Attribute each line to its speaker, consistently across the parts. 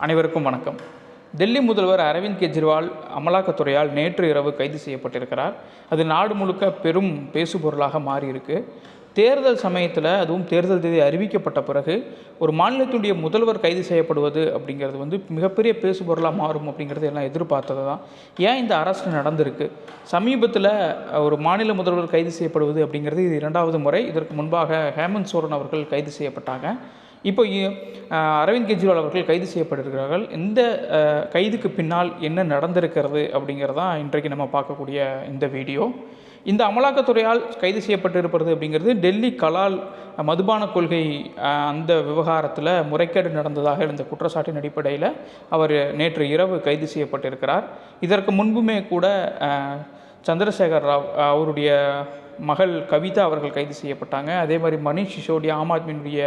Speaker 1: அனைவருக்கும் வணக்கம். டெல்லி முதல்வர் அரவிந்த் கெஜ்ரிவால் அமலாக்கத்துறையால் நேற்று இரவு கைது செய்யப்பட்டிருக்கிறார். அது நாடு முழுக்க பெரும் பேசுபொருளாக மாறியிருக்கு. தேர்தல் சமயத்தில், அதுவும் தேர்தல் தேதி அறிவிக்கப்பட்ட பிறகு ஒரு மாநிலத்தினுடைய முதல்வர் கைது செய்யப்படுவது அப்படிங்கிறது மிகப்பெரிய பேசுபொருளாக மாறும் அப்படிங்கிறது எல்லாம் எதிர்பார்த்தது தான். ஏன் இந்த அரசு நடந்திருக்கு? சமீபத்தில் ஒரு மாநில முதல்வர் கைது செய்யப்படுவது அப்படிங்கிறது இது 2வது முறை. இதற்கு முன்பாக ஹேமந்த் சோரன் அவர்கள் கைது செய்யப்பட்டாங்க. இப்போ அரவிந்த் கெஜ்ரிவால் அவர்கள் கைது செய்யப்பட்டிருக்கிறார்கள். இந்த கைதுக்கு பின்னால் என்ன நடந்திருக்கிறது அப்படிங்கிறது தான் இன்றைக்கு நம்ம பார்க்கக்கூடிய இந்த வீடியோ. இந்த அமலாக்கத்துறையால் கைது செய்யப்பட்டிருப்பது அப்படிங்கிறது டெல்லி கலால் மதுபான கொள்கை அந்த விவகாரத்தில் முறைகேடு நடந்ததாக இந்த குற்றச்சாட்டின் அடிப்படையில் அவர் நேற்று இரவு கைது செய்யப்பட்டிருக்கிறார். இதற்கு முன்புமே கூட சந்திரசேகர் ராவ் அவருடைய மகள் கவிதா அவர்கள் கைது செய்யப்பட்டாங்க. அதே மாதிரி மணீஷ் சிசோடியா, ஆம் ஆத்மியினுடைய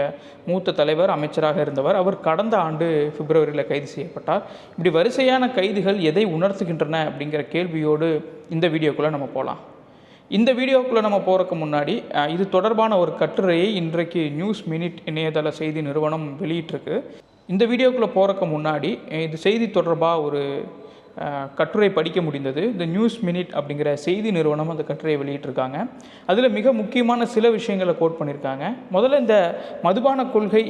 Speaker 1: மூத்த தலைவர், அமைச்சராக இருந்தவர், அவர் கடந்த ஆண்டு பிப்ரவரியில் கைது செய்யப்பட்டார். இப்படி வரிசையான கைதுகள் எதை உணர்த்துகின்றன அப்படிங்கிற கேள்வியோடு இந்த வீடியோக்குள்ளே நம்ம போகலாம். இந்த வீடியோக்குள்ளே நம்ம போகிறதுக்கு முன்னாடி இது தொடர்பான ஒரு கட்டுரையை இன்றைக்கு நியூஸ் மினிட் இணையதள செய்தி நிறுவனம் வெளியிட்டிருக்கு. இந்த வீடியோக்குள்ளே போகிறதுக்கு முன்னாடி இது செய்தி தொடர்பாக ஒரு கட்டுரை படிக்க முடிந்தது. இந்த நியூஸ் மினிட் அப்படிங்கிற செய்தி நிறுவனம் அந்த கட்டுரையை வெளியிட்டிருக்காங்க. அதில் மிக முக்கியமான சில விஷயங்களை கோட் பண்ணியிருக்காங்க. முதல்ல இந்த மதுபான கொள்கை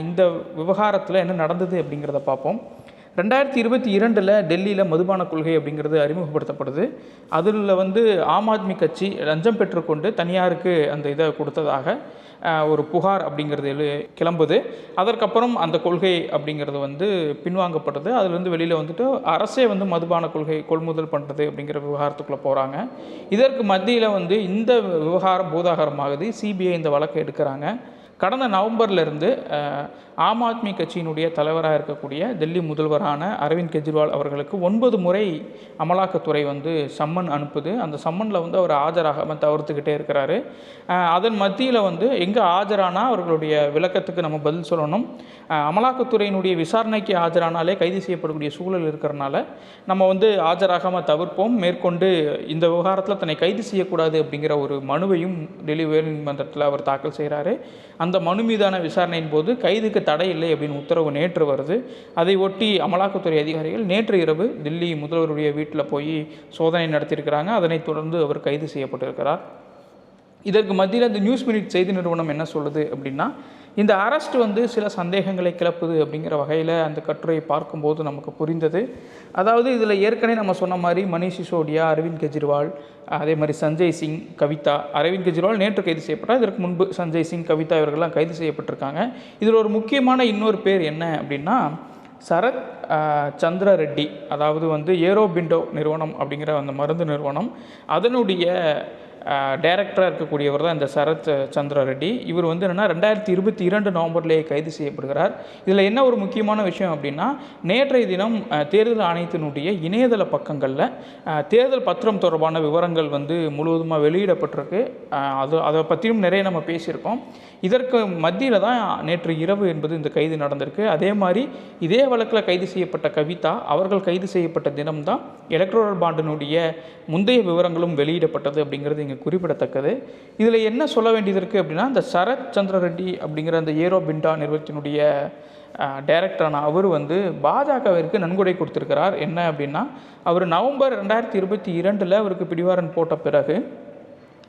Speaker 1: இந்த விவகாரத்தில் என்ன நடந்தது அப்படிங்கிறத பார்ப்போம். 2022 டெல்லியில் மதுபான கொள்கை அப்படிங்கிறது அறிமுகப்படுத்தப்படுது. அதில் ஆம் ஆத்மி கட்சி லஞ்சம் பெற்றுக்கொண்டு தனியாருக்கு அந்த இதை கொடுத்ததாக ஒரு புகார் அப்படிங்கிறது கிளம்புது. அதற்கப்புறம் அந்த கொள்கை அப்படிங்கிறது பின்வாங்கப்படுது. அதுலேருந்து வெளியில் அரசே மதுபான கொள்கை கொள்முதல் பண்ணுறது அப்படிங்கிற விவகாரத்துக்குள்ளே போகிறாங்க. இதற்கு மத்தியில் இந்த விவகாரம் பூதாகரமாகுது. சிபிஐ இந்த வழக்கை எடுக்கிறாங்க. கடந்த நவம்பர்லேருந்து ஆம் ஆத்மி கட்சியினுடைய தலைவராக இருக்கக்கூடிய டெல்லி முதல்வரான அரவிந்த் கெஜ்ரிவால் அவர்களுக்கு 9 முறை அமலாக்கத்துறை சம்மன் அனுப்புது. அந்த சம்மனில் அவர் ஆஜராகாமல் தவிர்த்துக்கிட்டே இருக்கிறாரு. அதன் மத்தியில் எங்கே ஆஜரானால் அவர்களுடைய விளக்கத்துக்கு நம்ம பதில் சொல்லணும். அமலாக்கத்துறையினுடைய விசாரணைக்கு ஆஜரானாலே கைது செய்யப்படக்கூடிய சூழல் இருக்கிறனால நம்ம ஆஜராகாமல் தவிர்ப்போம். மேற்கொண்டு இந்த விவகாரத்தில் தன்னை கைது செய்யக்கூடாது அப்படிங்கிற ஒரு மனுவையும் டெல்லி உயர்நீதிமன்றத்தில் அவர் தாக்கல் செய்கிறாரு. அந்த மனு மீதான விசாரணையின் போது கைதுக்கு தடை இல்லை அப்படின்னு உத்தரவு நேற்று வருது. அதை ஒட்டி அமலாக்கத்துறை அதிகாரிகள் நேற்று இரவு டெல்லி முதல்வருடைய வீட்டில் போய் சோதனை நடத்தியிருக்கிறாங்க. அதனைத் தொடர்ந்து அவர் கைது செய்யப்பட்டிருக்கிறார். இதற்கு மத்தியில் இந்த நியூஸ் மினிட் செய்தி நிறுவனம் என்ன சொல்லுது அப்படின்னா, இந்த அரெஸ்ட் சில சந்தேகங்களை கிளப்புது அப்படிங்கிற வகையில் அந்த கட்டுரையை பார்க்கும்போது நமக்கு புரிந்தது. அதாவது இதில் ஏற்கனவே நம்ம சொன்ன மாதிரி மணீஷ் சிசோடியா, அரவிந்த் கெஜ்ரிவால், அதே மாதிரி சஞ்சய் சிங், கவிதா. அரவிந்த் கெஜ்ரிவால் நேற்று கைது செய்யப்பட்டார். இதற்கு முன்பு சஞ்சய் சிங், கவிதா இவர்கள்லாம் கைது செய்யப்பட்டிருக்காங்க. இதில் ஒரு முக்கியமான இன்னொரு பேர் என்ன அப்படின்னா சரத் சந்திர ரெட்டி. அதாவது ஏரோபிண்டோ நிறுவனம் அப்படிங்கிற அந்த மருந்து நிறுவனம், அதனுடைய டைரக்டராக இருக்கக்கூடியவர் தான் இந்த சரத் சந்திர ரெட்டி. இவர் என்னென்னா 2022 நவம்பர்லேயே கைது செய்யப்படுகிறார். இதில் என்ன ஒரு முக்கியமான விஷயம் அப்படின்னா, நேற்றைய தினம் தேர்தல் ஆணையத்தினுடைய இணையதள பக்கங்களில் தேர்தல் பத்திரம் தொடர்பான விவரங்கள் முழுவதுமாக வெளியிடப்பட்டிருக்கு. அதை பற்றியும் நிறைய நம்ம பேசியிருக்கோம். இதற்கு மத்தியில் தான் நேற்று இரவு என்பது இந்த கைது நடந்திருக்கு. அதே மாதிரி இதே வழக்கில் கைது செய்யப்பட்ட கவிதா அவர்கள் கைது செய்யப்பட்ட தினம்தான் எலக்ட்ரல் பாண்டினுடைய முந்தைய விவரங்களும் வெளியிடப்பட்டது அப்படிங்கிறது இங்கே குறிப்பிடத்தக்கது. இதில் என்ன சொல்ல வேண்டியது இருக்குது அப்படின்னா, இந்த சரத் சந்திர ரெட்டி அப்படிங்கிற அந்த ஏரோபிண்டா நிறுவனத்தினுடைய டைரக்டரான அவர் பாஜகவிற்கு நன்கொடை கொடுத்துருக்கிறார். என்ன அப்படின்னா, அவர் நவம்பர் 2022 அவருக்கு பிடிவாரன் போட்ட பிறகு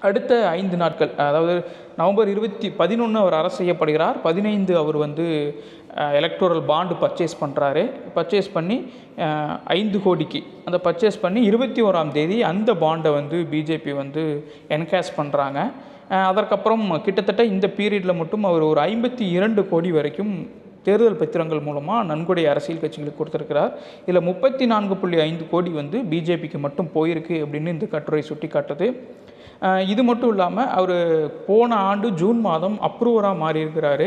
Speaker 1: அடுத்த 5 நாட்கள், அதாவது நவம்பர் 11 அவர் அரெஸ்ட் செய்யப்படுகிறார். 15 அவர் எலக்டோரல் பாண்டு பர்ச்சேஸ் பண்ணுறாரு. பர்ச்சேஸ் பண்ணி 5 கோடிக்கு அந்த பர்ச்சேஸ் பண்ணி 21ஆம் தேதி அந்த பாண்டை பிஜேபி என்கேஷ் பண்ணுறாங்க. அதற்கப்புறம் கிட்டத்தட்ட இந்த பீரியடில் மட்டும் அவர் ஒரு 52 கோடி வரைக்கும் தேர்தல் பத்திரங்கள் மூலமாக நன்கொடை அரசியல் கட்சிகளுக்கு கொடுத்துருக்கிறார். இதில் 34.5 கோடி பிஜேபிக்கு மட்டும் போயிருக்கு அப்படின்னு இந்த கட்டுரை சுட்டி காட்டுது. இது மட்டும் இல்லாமல் அவர் போன ஆண்டு ஜூன் மாதம் அப்ரூவராக மாறியிருக்கிறாரு.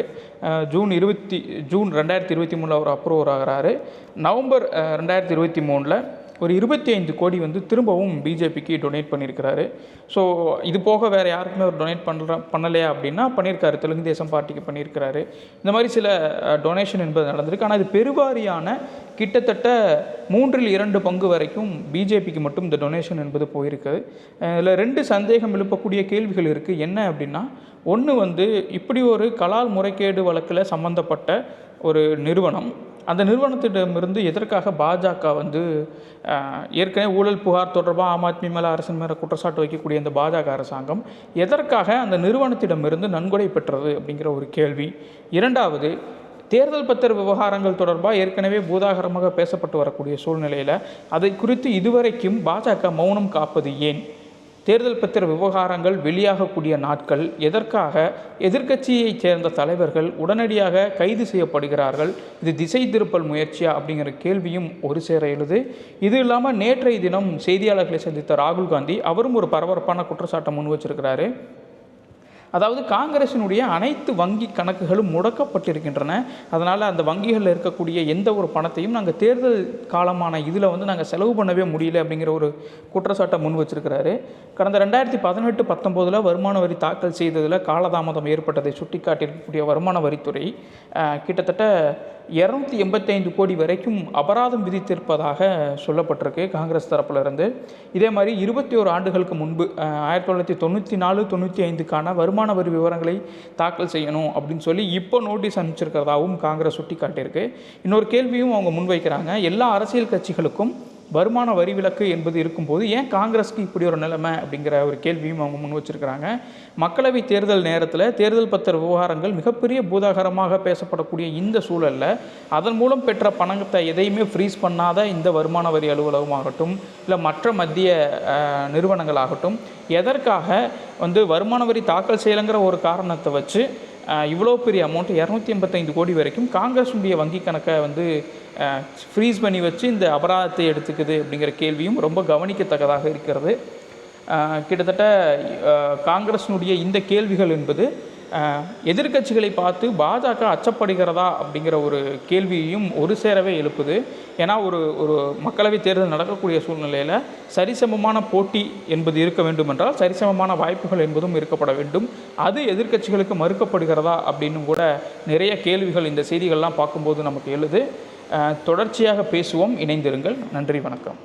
Speaker 1: ஜூன் 2023 அவர் அப்ரூவர் ஆகிறாரு. நவம்பர் 2023 ஒரு 25 கோடி திரும்பவும் பிஜேபிக்கு டொனேட் பண்ணியிருக்கிறாரு. ஸோ இது போக வேறு யாருக்குமே அவர் டொனேட் பண்ணலையா அப்படின்னா பண்ணியிருக்காரு. தெலுங்கு தேசம் பார்ட்டிக்கு பண்ணியிருக்கிறாரு. இந்த மாதிரி சில டொனேஷன் என்பது நடந்திருக்கு. ஆனால் இது பெருவாரியான கிட்டத்தட்ட 3/2 பங்கு வரைக்கும் பிஜேபிக்கு மட்டும் இந்த டொனேஷன் என்பது போயிருக்குது. இதில் 2 சந்தேகம் எழுப்பக்கூடிய கேள்விகள் இருக்குது. என்ன அப்படின்னா, ஒன்று இப்படி ஒரு கலால் முறைகேடு வழக்கில் சம்மந்தப்பட்ட ஒரு நிறுவனம் அந்த நிறுவனத்திடமிருந்து எதற்காக பாஜக வந்து ஏற்கனவே ஊழல் புகார் தொடர்பாக ஆம் ஆத்மி மேலே அரசின் மேலே குற்றச்சாட்டு வைக்கக்கூடிய இந்த பாஜக அரசாங்கம் எதற்காக அந்த நிறுவனத்திடமிருந்து நன்கொடை பெற்றது அப்படிங்கிற ஒரு கேள்வி. இரண்டாவது, தேர்தல் பத்திர விவகாரங்கள் தொடர்பாக ஏற்கனவே பூதாகரமாக பேசப்பட்டு வரக்கூடிய சூழ்நிலையில் அதை குறித்து இதுவரைக்கும் பாஜக மௌனம் காப்பது ஏன்? தேர்தல் பத்திர விவகாரங்கள் வெளியாகக்கூடிய நாட்கள் எதற்காக எதிர்க்கட்சியைச் சேர்ந்த தலைவர்கள் உடனடியாக கைது செய்யப்படுகிறார்கள்? இது திசை திருப்பல் முயற்சியா அப்படிங்கிற கேள்வியும் ஒரு சேர எழுது. இது இல்லாமல் நேற்றைய தினம் செய்தியாளர்களை சந்தித்த ராகுல் காந்தி அவரும் ஒரு பரபரப்பான குற்றச்சாட்டை முன் வச்சிருக்கிறாரு. அதாவது காங்கிரசினுடைய அனைத்து வங்கி கணக்குகளும் முடக்கப்பட்டிருக்கின்றன. அதனால் அந்த வங்கிகளில் இருக்கக்கூடிய எந்த ஒரு பணத்தையும் நாங்கள் தேர்தல் காலமான இதில் வந்து நாங்கள் செலவு பண்ணவே முடியல அப்படிங்கிற ஒரு குற்றச்சாட்டை முன் வச்சிருக்கிறாரு. கடந்த 2018-19 வருமான வரி தாக்கல் செய்ததில் காலதாமதம் ஏற்பட்டதை சுட்டிக்காட்டியிருக்கக்கூடிய வருமான வரித்துறை கிட்டத்தட்ட 285 கோடி வரைக்கும் அபராதம் விதித்திருப்பதாக சொல்லப்பட்டிருக்கு காங்கிரஸ் தரப்பிலிருந்து. இதே மாதிரி 21 ஆண்டுகளுக்கு முன்பு 1994-95க்கான வருமான வரி விவரங்களை தாக்கல் செய்யணும் அப்படின்னு சொல்லி இப்போ நோட்டீஸ் அனுப்பிச்சிருக்கிறதாகவும் காங்கிரஸ் சுட்டி காட்டியிருக்கு. இன்னொரு கேள்வியும் அவங்க முன்வைக்கிறாங்க. எல்லா அரசியல் கட்சிகளுக்கும் வருமான வரி விலக்கு என்பது இருக்கும்போது ஏன் காங்கிரஸுக்கு இப்படி ஒரு நிலைமை அப்படிங்கிற ஒரு கேள்வியும் அவங்க முன் வச்சிருக்கிறாங்க. மக்களவை தேர்தல் நேரத்தில் தேர்தல் பத்திர விவகாரங்கள் மிகப்பெரிய பூதாகரமாக பேசப்படக்கூடிய இந்த சூழலில் அதன் மூலம் பெற்ற பணத்தை எதையுமே ஃப்ரீஸ் பண்ணாத இந்த வருமான வரி அலுவலகமாகட்டும் இல்லை மற்ற மத்திய நிறுவனங்களாகட்டும் எதற்காக வந்து வருமான வரி தாக்கல் செய்யலைங்கிற ஒரு காரணத்தை வச்சு இவ்வளோ பெரிய அமௌண்ட் 285 கோடி வரைக்கும் காங்கிரஸுடைய வங்கி கணக்கை வந்து ஃப்ரீஸ் பண்ணி வச்சு இந்த அபராதத்தை எடுத்துக்குது அப்படிங்கிற கேள்வியும் ரொம்ப கவனிக்கத்தக்கதாக இருக்கிறது. கிட்டத்தட்ட காங்கிரஸினுடைய இந்த கேள்விகள் என்பது எதிர்க்கட்சிகளை பார்த்து பாஜக அச்சப்படுகிறதா அப்படிங்கிற ஒரு கேள்வியையும் ஒரு சேரவே எழுப்புது. ஏன்னா ஒரு மக்களவை தேர்தல் நடக்கக்கூடிய சூழ்நிலையில் சரிசமமான போட்டி என்பது இருக்க வேண்டும் என்றால் சரிசமமான வாய்ப்புகள் என்பதும் இருக்கப்பட வேண்டும். அது எதிர்க்கட்சிகளுக்கு மறுக்கப்படுகிறதா அப்படின்னு கூட நிறைய கேள்விகள் இந்த செய்திகள்லாம் பார்க்கும்போது நமக்கு எழுது. தொடர்ச்சியாக பேசுவோம். இணைந்திருங்கள். நன்றி, வணக்கம்.